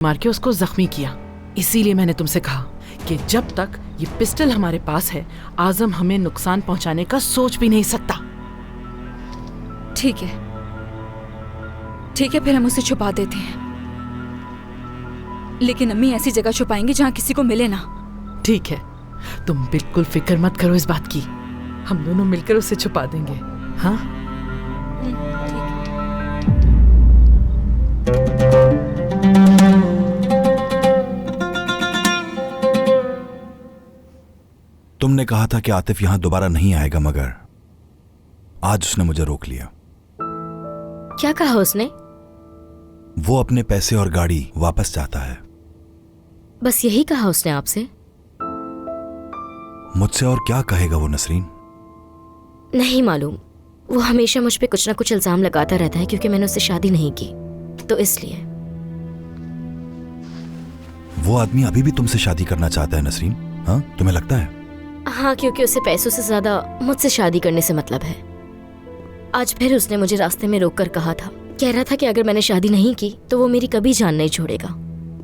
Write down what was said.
मार के उसको जख्मी किया। इसीलिए मैंने तुमसे कहा कि जब तक ये पिस्टल हमारे पास है, आजम हमें नुकसान पहुंचाने का सोच भी नहीं सकता। ठीक है, ठीक है, फिर हम उसे छुपा देते हैं, लेकिन अम्मी ऐसी जगह छुपाएंगे जहां किसी को मिले ना। ठीक है, तुम बिल्कुल फिक्र मत करो इस बात की, हम दोनों मिलकर उसे छुपा देंगे। हाँ, तुमने कहा था कि आतिफ यहां दोबारा नहीं आएगा, मगर आज उसने मुझे रोक लिया। क्या कहा उसने? वो अपने पैसे और गाड़ी वापस चाहता है। बस यही कहा उसने आपसे? मुझसे और क्या कहेगा वो नसरीन? नहीं मालूम, वो हमेशा मुझ पे कुछ ना कुछ इल्जाम लगाता रहता है क्योंकि मैंने उससे शादी नहीं की, तो इसलिए। वो आदमी अभी भी तुमसे शादी करना चाहता है नसरीन? हाँ, तुम्हें लगता है? हाँ, क्योंकि उसे पैसों से ज्यादा मुझसे शादी करने से मतलब है। आज फिर उसने मुझे रास्ते में रोककर कहा था, कह रहा था कि अगर मैंने शादी नहीं की तो वो मेरी कभी जान नहीं छोड़ेगा।